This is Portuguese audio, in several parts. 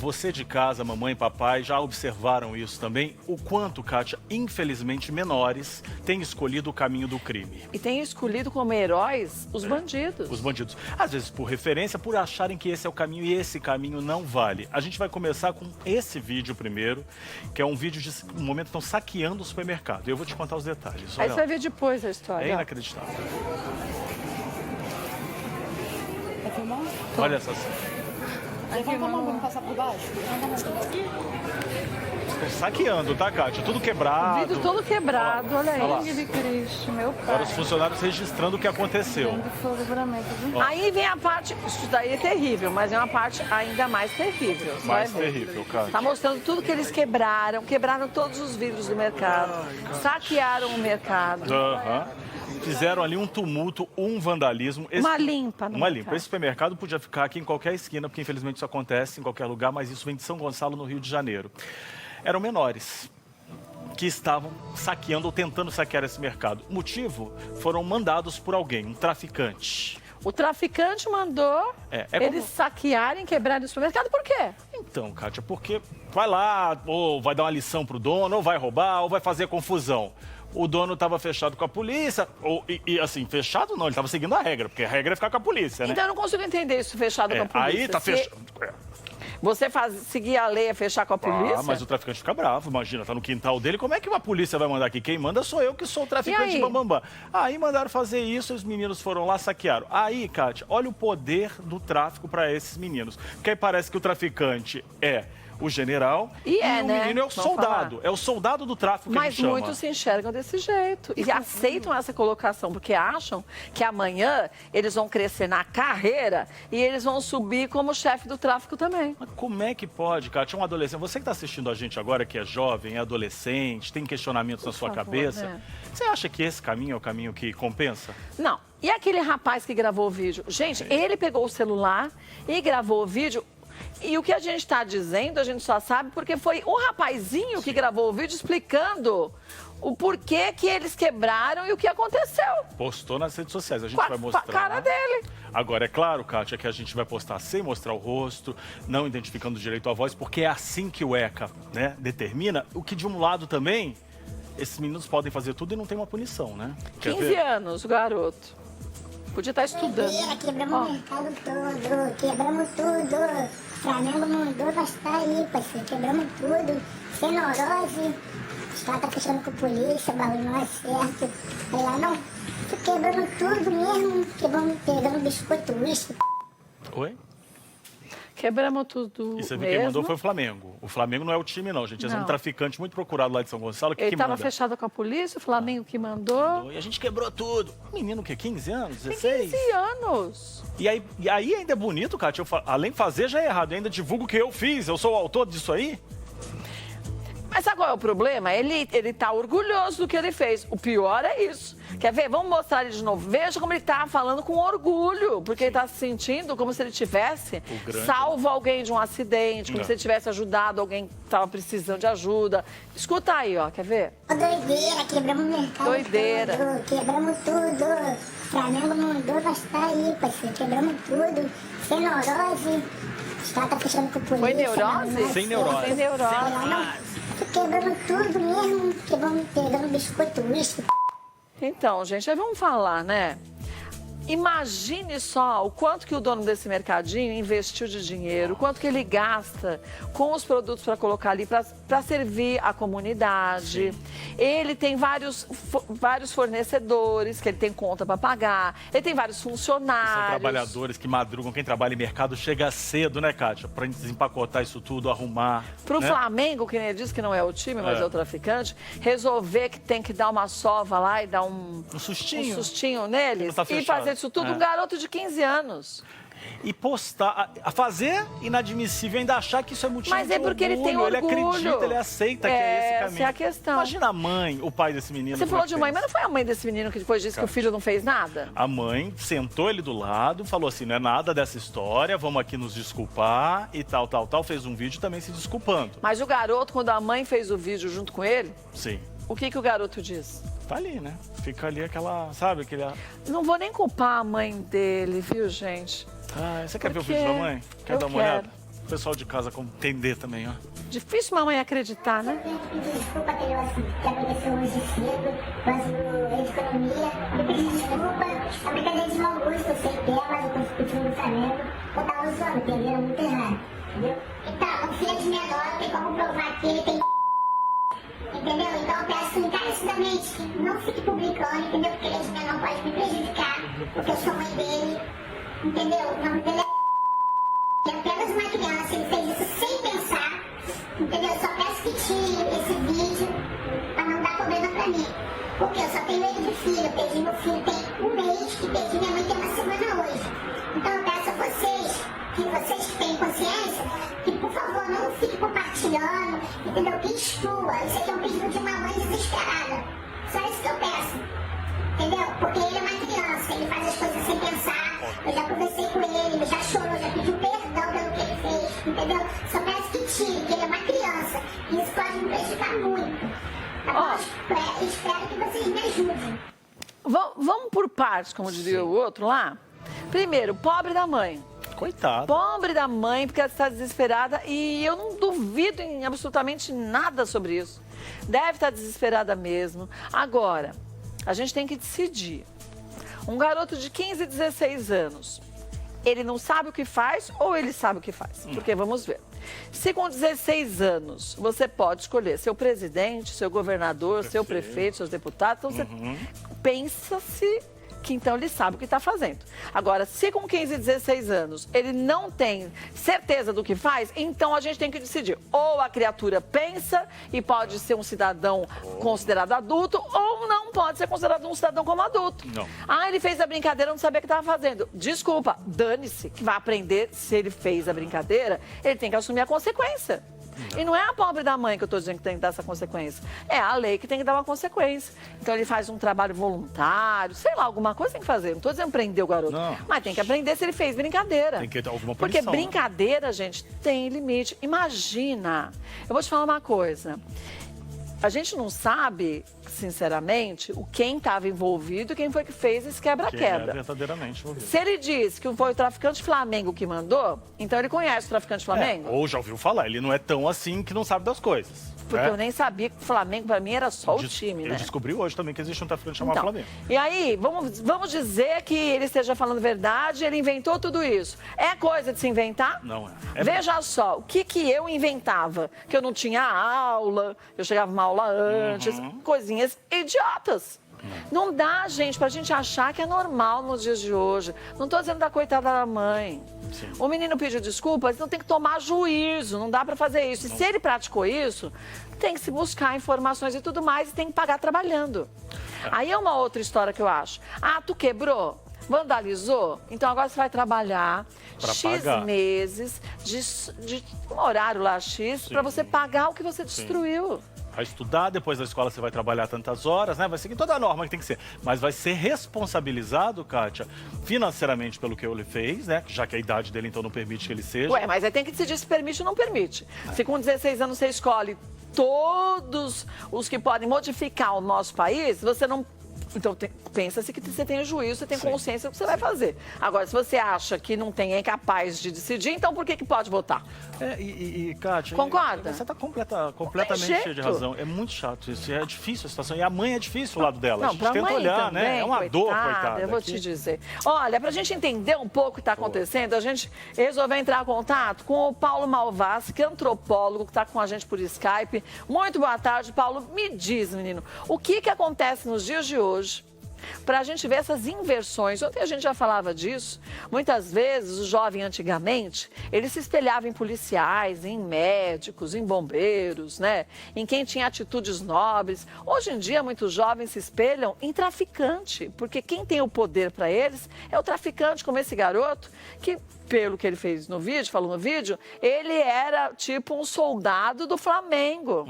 você de casa, mamãe e papai, já observaram isso também? O quanto, Kátia, infelizmente, menores têm escolhido o caminho do crime. E têm escolhido como heróis os bandidos. Os bandidos. Às vezes por referência, por acharem que esse é o caminho e esse caminho não vale. A gente vai começar com esse vídeo primeiro, que é um vídeo de um momento que estão saqueando o supermercado. Eu vou te contar os detalhes. Aí você vai ver depois a história. É inacreditável. Tá filmando? Olha essa cena. Levanta a mão, vamos passar por baixo. Estão saqueando, tá, Kátia? Tudo quebrado. O vidro todo quebrado, olha aí. Olha lá. de Cristo, meu pai. Agora os funcionários registrando o que aconteceu. Foi o livramento, viu? Aí vem a parte, isso daí é terrível, mas é uma parte ainda mais terrível. você Mais vai ver. terrível, Kátia. Tá mostrando tudo que eles quebraram todos os vidros do mercado, saquearam o mercado. Aham. Fizeram ali um tumulto, um vandalismo. Uma limpa no Uma mercado. limpa. Esse supermercado podia ficar aqui em qualquer esquina, porque infelizmente isso acontece em qualquer lugar, mas isso vem de São Gonçalo, no Rio de Janeiro. Eram menores que estavam saqueando ou tentando saquear esse mercado. O motivo? Foram mandados por alguém, um traficante. O traficante mandou eles saquearem, quebrarem o supermercado, por quê? Então, Kátia, porque vai lá, ou vai dar uma lição pro dono, ou vai roubar, ou vai fazer confusão. O dono estava fechado com a polícia, assim, fechado não, ele estava seguindo a regra, porque a regra é ficar com a polícia, né? Então eu não consigo entender isso fechado com a polícia. Aí tá fechado. Você seguir a lei é fechar com a polícia? Ah, mas o traficante fica bravo, imagina, tá no quintal dele, como é que uma polícia vai mandar aqui? Quem manda sou eu, que sou o traficante bambambam. Aí mandaram fazer isso, os meninos foram lá, saquearam. Aí, Kátia, olha o poder do tráfico para esses meninos. Porque aí parece que o traficante é o general e o né? menino é o soldado. É o soldado do tráfico que a gente chama. Mas muitos se enxergam desse jeito e aceitam essa colocação, porque acham que amanhã eles vão crescer na carreira e eles vão subir como chefe do tráfico também. Mas como é que pode, Kátia, um adolescente, você que está assistindo a gente agora, que é jovem, é adolescente, tem questionamentos na sua cabeça, né? Você acha que esse caminho é o caminho que compensa? Não. E aquele rapaz que gravou o vídeo? Gente, ele pegou o celular e gravou o vídeo. E o que a gente está dizendo, a gente só sabe porque foi o rapazinho que gravou o vídeo explicando o porquê que eles quebraram e o que aconteceu. Postou nas redes sociais, a gente vai mostrar. Com a cara dele. Agora, é claro, Kátia, que a gente vai postar sem mostrar o rosto, não identificando direito à voz, porque é assim que o ECA, né, determina. O que, de um lado também, esses meninos podem fazer tudo e não tem uma punição, né? 15 anos, o garoto. Podia estar estudando. Quebramos o mercado todo, quebramos tudo. Flamengo mandou nós estar aí, parceiro. Quebramos tudo, sem neurose. Os caras tá fechando com a polícia, o bagulho não é certo. Aí lá, não, quebramos tudo mesmo. Pegando biscoito, uísque. Oi? Quebramos tudo. E você viu quem mandou foi o Flamengo. O Flamengo não é o time, não, gente. É um traficante muito procurado lá de São Gonçalo. Ele estava fechado com a polícia, o Flamengo que mandou. E a gente quebrou tudo. Menino que 15 anos, 16? Tem 15 anos. E aí ainda é bonito, Kátia. Além de fazer, já é errado. Eu ainda divulgo o que eu fiz. Eu sou o autor disso aí. Mas sabe qual é o problema? Ele tá orgulhoso do que ele fez. O pior é isso. Quer ver? Vamos mostrar ele de novo. Veja como ele tá falando com orgulho. Porque ele tá se sentindo como se ele tivesse salvo alguém de um acidente. Como se ele tivesse ajudado alguém que tava precisando de ajuda. Escuta aí, ó. Quer ver? Doideira, quebramos o mercado todo. Quebramos tudo. Flamengo mandou nós estar aí, parceiro. Quebramos tudo. Sem neurose. Os caras tá fechando com a polícia. Foi neurose? Sem neurose. Sem neurose. Quebramos tudo mesmo, pegando biscoito, uísque. Então, gente, aí vamos falar, né? Imagine só o quanto que o dono desse mercadinho investiu de dinheiro, o quanto que ele gasta com os produtos para colocar ali, para servir a comunidade. Sim. Ele tem vários fornecedores que ele tem conta para pagar, ele tem vários funcionários. São trabalhadores que madrugam, quem trabalha em mercado chega cedo, né, Kátia? Para desempacotar isso tudo, arrumar. Pro né? Flamengo, que nem ele disse que não é o time, mas é o traficante, resolver que tem que dar uma sova lá e dar um sustinho neles Tá e fazer isso tudo, um garoto de 15 anos. E postar, a fazer inadmissível, ainda achar que isso é motivo Mas é porque ele tem orgulho. Ele acredita, ele aceita que é esse caminho. Essa é a questão. Imagina a mãe, o pai desse menino. Você falou de mãe, mas não foi a mãe desse menino que depois disse que o filho não fez nada? A mãe sentou ele do lado, falou assim, não é nada dessa história, vamos aqui nos desculpar e tal, fez um vídeo também se desculpando. Mas o garoto, quando a mãe fez o vídeo junto com ele, sim. O que o garoto diz? Tá ali, né? Fica ali aquela, sabe, aquele... Não vou nem culpar a mãe dele, viu, gente? Ah, você quer ver o vídeo da mãe? Quer dar uma olhada? o pessoal de casa entender também, ó. Difícil mamãe acreditar, né? Eu pedir desculpa pelo que aconteceu hoje cedo, mas o de economia, eu pedi desculpa, a brincadeira de mau gosto, eu sei que é, mas eu consigo o time do Flamengo, eu tava usando, entenderam muito errado, entendeu? Então, o filho é de menor, tem como provar que ele tem entendeu? Então eu peço encarecidamente, não fique publicando, entendeu? Porque ele é de menor, pode me prejudicar, porque eu sou mãe dele, entendeu? O nome dele é apenas uma criança, ele fez isso sem pensar, entendeu? Eu só peço que tire esse vídeo pra não dar problema pra mim. Porque eu só tenho ele de filho, eu perdi meu filho tem um mês, que perdi minha mãe tem uma semana hoje. Então eu peço a vocês que têm consciência, que por favor não fiquem compartilhando, entendeu? Que exclua. Isso aqui é um pedido de uma mãe desesperada. Só isso que eu peço. Entendeu? Porque ele é uma criança, ele faz as coisas sem pensar. Eu já conversei com ele, ele já chorou, já pediu perdão pelo que ele fez, entendeu? Só peço que tire, que ele é uma criança. E isso pode me prejudicar muito. Tá bom? Espero que vocês me ajudem. Vamos por partes, como diria o outro lá. Primeiro, pobre da mãe. Coitado. Pobre da mãe, porque ela está desesperada e eu não duvido em absolutamente nada sobre isso. Deve estar desesperada mesmo. Agora, a gente tem que decidir. Um garoto de 15, 16 anos, ele não sabe o que faz ou ele sabe o que faz? Porque vamos ver. Se com 16 anos você pode escolher seu presidente, seu governador, seu prefeito, seus deputados, então você pensa-se que então ele sabe o que está fazendo. Agora, se com 15, 16 anos ele não tem certeza do que faz, então a gente tem que decidir. Ou a criatura pensa e pode ser um cidadão considerado adulto, ou não pode ser considerado um cidadão como adulto. Não. Ah, ele fez a brincadeira, não sabia o que estava fazendo. Desculpa, dane-se, que vai aprender. Se ele fez a brincadeira, ele tem que assumir a consequência. E não é a pobre da mãe que eu estou dizendo que tem que dar essa consequência. É a lei que tem que dar uma consequência. Então ele faz um trabalho voluntário, sei lá, alguma coisa tem que fazer. Não estou dizendo prender o garoto. Não. Mas tem que aprender se ele fez brincadeira. Tem que ter alguma Porque punição, brincadeira, gente, tem limite. Imagina. Eu vou te falar uma coisa. A gente não sabe, sinceramente, quem estava envolvido e quem foi que fez esse quebra-quebra. Quem é verdadeiramente envolvido. Se ele disse que foi o traficante Flamengo que mandou, então ele conhece o traficante Flamengo? Ou já ouviu falar, ele não é tão assim que não sabe das coisas. Porque eu nem sabia que o Flamengo, para mim, era só o time, né? Eu descobri hoje também que existe um traficante chamado Flamengo. E aí, vamos dizer que ele esteja falando verdade, ele inventou tudo isso. É coisa de se inventar? Não é. Veja só, o que eu inventava? Que eu não tinha aula, eu chegava uma aula antes, coisinhas idiotas. Não dá, gente, pra gente achar que é normal nos dias de hoje. Não tô dizendo da coitada da mãe. Sim. O menino pediu desculpas, então tem que tomar juízo, não dá pra fazer isso. E se ele praticou isso, tem que se buscar informações e tudo mais e tem que pagar trabalhando. Aí é uma outra história que eu acho. Ah, tu quebrou? Vandalizou? Então agora você vai trabalhar pra X pagar. Meses de um horário lá X para você pagar o que você destruiu. Vai estudar, depois da escola você vai trabalhar tantas horas, né? Vai seguir toda a norma que tem que ser. Mas vai ser responsabilizado, Kátia, financeiramente pelo que ele fez, né? Já que a idade dele, então, não permite que ele seja. Ué, mas aí tem que decidir se permite ou não permite. Se com 16 anos você escolhe todos os que podem modificar o nosso país, você não... Então, pensa-se que você tem juízo, você tem consciência do que você vai fazer. Agora, se você acha que não tem, é incapaz de decidir, então por que pode votar? Kátia... Concorda? Você está completamente cheia de razão. É muito chato isso. É difícil a situação. E a mãe é difícil o lado dela. Não, a gente pra tenta mãe olhar, também, né? É uma dor, coitada. Eu vou te dizer. Olha, pra gente entender um pouco o que está acontecendo, a gente resolveu entrar em contato com o Paulo Malvassi, que é antropólogo, que está com a gente por Skype. Muito boa tarde, Paulo. Me diz, menino, o que acontece nos dias de hoje para a gente ver essas inversões? Ontem a gente já falava disso. Muitas vezes o jovem antigamente, ele se espelhava em policiais, em médicos, em bombeiros, né? Em quem tinha atitudes nobres. Hoje em dia, muitos jovens se espelham em traficante, porque quem tem o poder para eles é o traficante, como esse garoto, que, pelo que ele fez no vídeo, falou no vídeo, ele era tipo um soldado do Flamengo.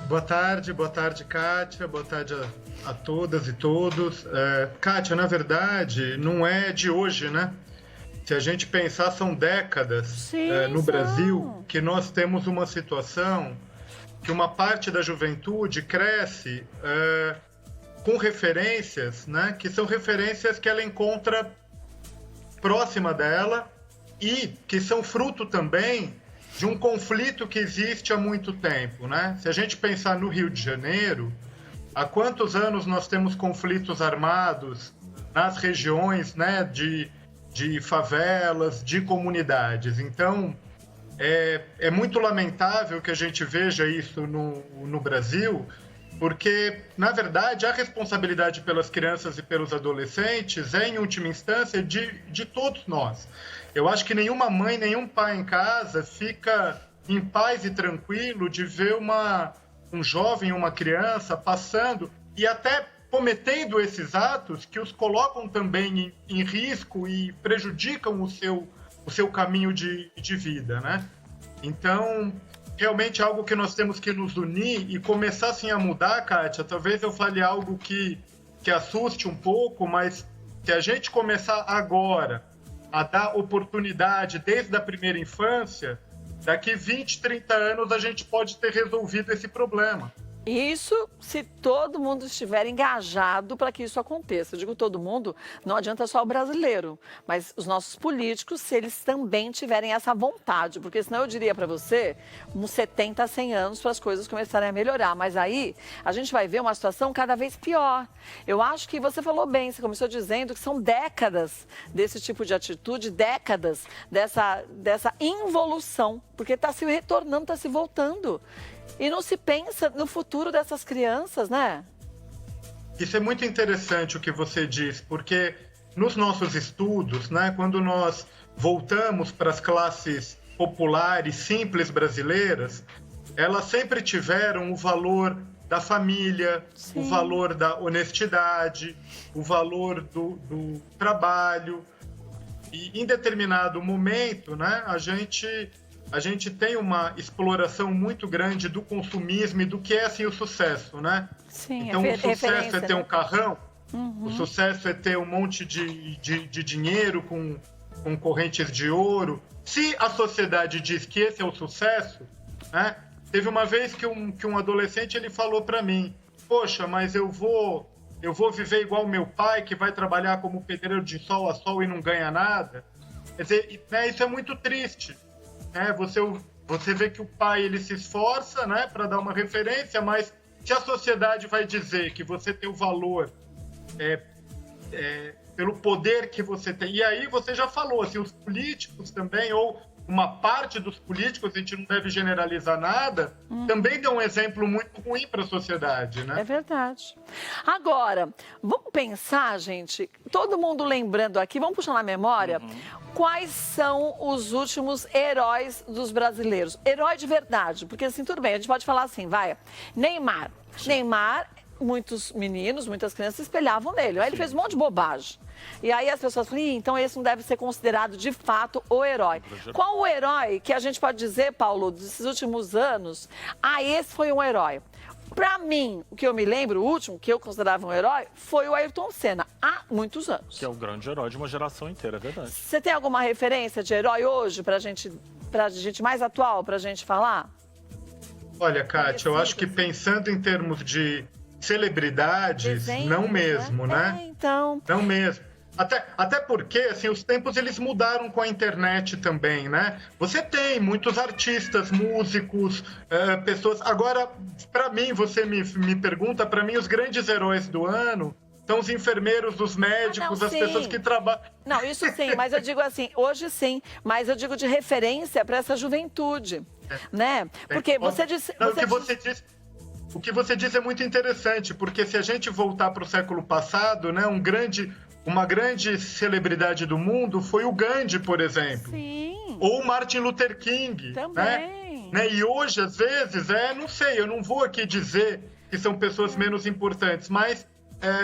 Boa tarde, Kátia, boa tarde a todas e todos. Kátia, na verdade, não é de hoje, né? Se a gente pensar, são décadas no Brasil que nós temos uma situação que uma parte da juventude cresce com referências, né? Que são referências que ela encontra próxima dela e que são fruto também de um conflito que existe há muito tempo, né? Se a gente pensar no Rio de Janeiro, há quantos anos nós temos conflitos armados nas regiões, né, de favelas, de comunidades. Então, é muito lamentável que a gente veja isso no Brasil, porque, na verdade, a responsabilidade pelas crianças e pelos adolescentes é, em última instância, de todos nós. Eu acho que nenhuma mãe, nenhum pai em casa fica em paz e tranquilo de ver um jovem, uma criança passando e até cometendo esses atos que os colocam também em risco e prejudicam o seu caminho de vida, né? Então, realmente é algo que nós temos que nos unir e começar assim a mudar, Kátia. Talvez eu fale algo que assuste um pouco, mas se a gente começar agora a dar oportunidade desde a primeira infância, daqui 20, 30 anos a gente pode ter resolvido esse problema. Isso se todo mundo estiver engajado para que isso aconteça. Eu digo todo mundo, não adianta só o brasileiro, mas os nossos políticos, se eles também tiverem essa vontade, porque senão eu diria para você, uns 70, 100 anos para as coisas começarem a melhorar. Mas aí a gente vai ver uma situação cada vez pior. Eu acho que você falou bem, você começou dizendo que são décadas desse tipo de atitude, décadas dessa involução, porque está se retornando, está se voltando. E não se pensa no futuro dessas crianças, né? Isso é muito interessante o que você diz, porque nos nossos estudos, né, quando nós voltamos para as classes populares, simples brasileiras, elas sempre tiveram o valor da família, sim, o valor da honestidade, o valor do trabalho. E em determinado momento, né, a gente tem uma exploração muito grande do consumismo e do que é assim o sucesso, né? Sim, então, o sucesso é ter um carrão, uhum, o sucesso é ter um monte de dinheiro com correntes de ouro. Se a sociedade diz que esse é o sucesso, né? Teve uma vez que um adolescente ele falou para mim, poxa, mas eu vou viver igual meu pai, que vai trabalhar como pedreiro de sol a sol e não ganha nada. Quer dizer, né, isso é muito triste. Você vê que o pai ele se esforça, né, para dar uma referência, mas se a sociedade vai dizer que você tem o valor pelo poder que você tem, e aí você já falou, assim, os políticos também, ou uma parte dos políticos, a gente não deve generalizar nada, também dão um exemplo muito ruim para a sociedade, né? É verdade. Agora, vamos pensar, gente, todo mundo lembrando aqui, vamos puxar na memória, quais são os últimos heróis dos brasileiros? Herói de verdade, porque assim, tudo bem, a gente pode falar assim, vai, Neymar. Sim. Neymar, muitos meninos, muitas crianças se espelhavam nele, aí ele fez um monte de bobagem. E aí as pessoas falam, então esse não deve ser considerado de fato o herói. Qual o herói que a gente pode dizer, Paulo, desses últimos anos? Esse foi um herói. Para mim, o que eu me lembro, o último que eu considerava um herói, foi o Ayrton Senna, há muitos anos. Que é o grande herói de uma geração inteira, é verdade. Você tem alguma referência de herói hoje pra gente mais atual, pra gente falar? Olha, Kátia, eu acho que pensando em termos de celebridades, desenho, não mesmo, né? Então... Não mesmo. Até porque, assim, os tempos eles mudaram com a internet também, né? Você tem muitos artistas, músicos, pessoas... Agora, para mim, você me pergunta, para mim, os grandes heróis do ano são os enfermeiros, os médicos, as pessoas que trabalham... Não, isso sim, mas eu digo assim, hoje sim, mas eu digo de referência para essa juventude, né? Porque você disse... Não, o que você diz é muito interessante, porque se a gente voltar para o século passado, né, uma grande celebridade do mundo foi o Gandhi, por exemplo. Sim. Ou o Martin Luther King. Também. Né? E hoje, às vezes, não sei, eu não vou aqui dizer que são pessoas menos importantes, mas,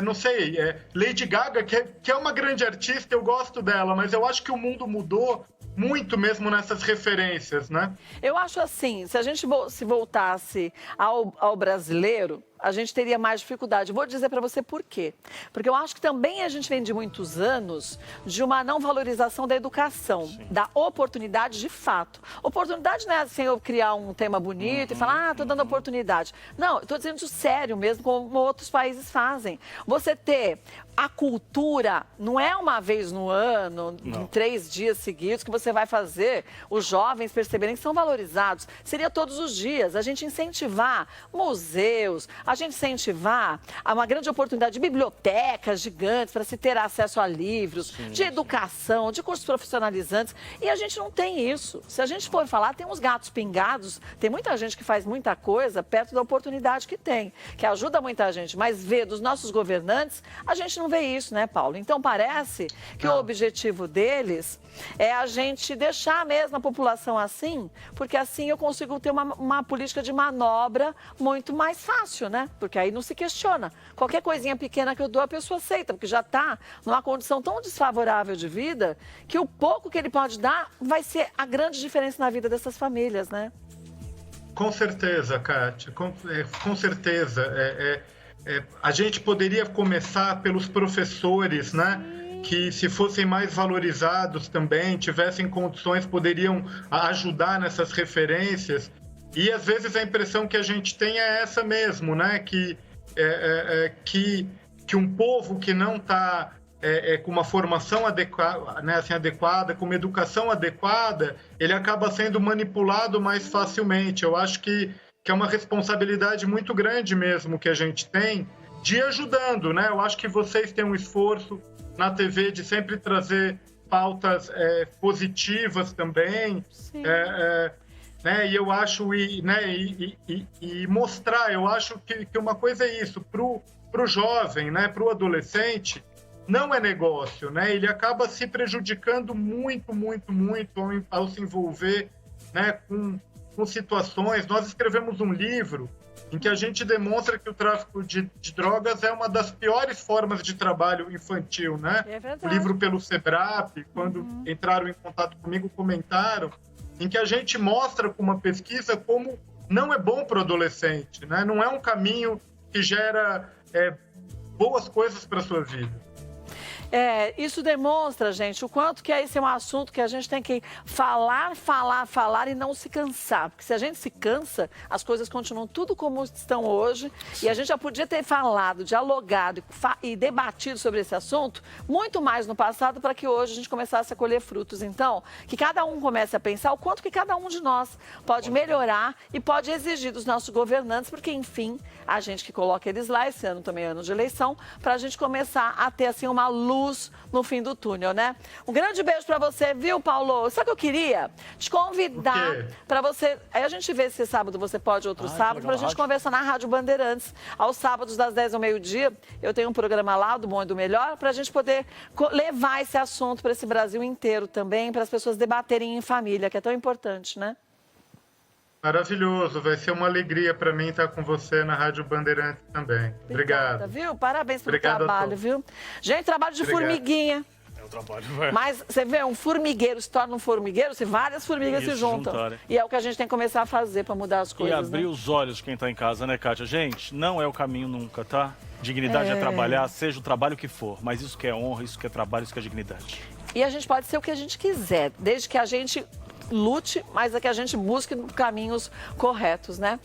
não sei, Lady Gaga, que é uma grande artista, eu gosto dela, mas eu acho que o mundo mudou muito mesmo nessas referências, né? Eu acho assim, se a gente se voltasse ao brasileiro, a gente teria mais dificuldade. Vou dizer para você por quê. Porque eu acho que também a gente vem de muitos anos de uma não valorização da educação, da oportunidade de fato. Oportunidade não é assim eu criar um tema bonito e falar, estou dando oportunidade. Não, estou dizendo isso sério mesmo, como outros países fazem. Você ter a cultura, não é uma vez no ano, em 3 dias seguidos, que você vai fazer os jovens perceberem que são valorizados. Seria todos os dias. A gente incentivar museus, a gente incentivar uma grande oportunidade de bibliotecas gigantes para se ter acesso a livros, de educação, de cursos profissionalizantes. E a gente não tem isso. Se a gente for falar, tem uns gatos pingados, tem muita gente que faz muita coisa perto da oportunidade que tem, que ajuda muita gente, mas vê dos nossos governantes, a gente não vê isso, né, Paulo? Então parece que o objetivo deles é a gente deixar mesmo a população assim, porque assim eu consigo ter uma política de manobra muito mais fácil, né? Porque aí não se questiona. Qualquer coisinha pequena que eu dou, a pessoa aceita, porque já está numa condição tão desfavorável de vida que o pouco que ele pode dar vai ser a grande diferença na vida dessas famílias, né? Com certeza, Kátia, com certeza. A gente poderia começar pelos professores, né? Que se fossem mais valorizados também, tivessem condições, poderiam ajudar nessas referências. E às vezes a impressão que a gente tem é essa mesmo, né? Que um povo que não está com uma formação adequada, né, assim, adequada, com uma educação adequada, ele acaba sendo manipulado mais facilmente. Eu acho que é uma responsabilidade muito grande mesmo que a gente tem de ir ajudando, né? Eu acho que vocês têm um esforço na TV de sempre trazer pautas positivas também, né? E eu acho e mostrar, eu acho que uma coisa é isso, pro jovem, né? Pro adolescente, não é negócio, né? Ele acaba se prejudicando muito ao se envolver, né, com situações. Nós escrevemos um livro em que a gente demonstra que o tráfico de drogas é uma das piores formas de trabalho infantil, né? É verdade. O livro pelo SEBRAP, quando entraram em contato comigo, comentaram, em que a gente mostra com uma pesquisa como não é bom para o adolescente, né? Não é um caminho que gera boas coisas para a sua vida. Isso demonstra, gente, o quanto que esse é um assunto que a gente tem que falar e não se cansar. Porque se a gente se cansa, as coisas continuam tudo como estão hoje. E a gente já podia ter falado, dialogado e debatido sobre esse assunto muito mais no passado para que hoje a gente começasse a colher frutos. Então, que cada um comece a pensar o quanto que cada um de nós pode melhorar e pode exigir dos nossos governantes, porque, enfim, a gente que coloca eles lá, esse ano também é ano de eleição, para a gente começar a ter, assim, uma luz no fim do túnel, né? Um grande beijo pra você, viu, Paulo? Sabe o que eu queria? Te convidar pra você... Aí a gente vê se sábado você pode, outro sábado, pra gente conversar na Rádio Bandeirantes. Aos sábados, das 10 ao meio-dia, eu tenho um programa lá, do Bom e do Melhor, pra gente poder levar esse assunto pra esse Brasil inteiro também, para as pessoas debaterem em família, que é tão importante, né? Maravilhoso, vai ser uma alegria para mim estar com você na Rádio Bandeirantes também. Obrigado. Viu? Parabéns pelo trabalho, viu? Gente, trabalho de formiguinha. O trabalho Mas você vê, um formigueiro se torna um formigueiro se várias formigas se juntam. E é o que a gente tem que começar a fazer para mudar as coisas. E abrir os olhos de quem está em casa, né, Kátia? Gente, não é o caminho nunca, tá? Dignidade é trabalhar, seja o trabalho que for. Mas isso que é honra, isso que é trabalho, isso que é dignidade. E a gente pode ser o que a gente quiser, desde que a gente lute, mas é que a gente busque caminhos corretos, né?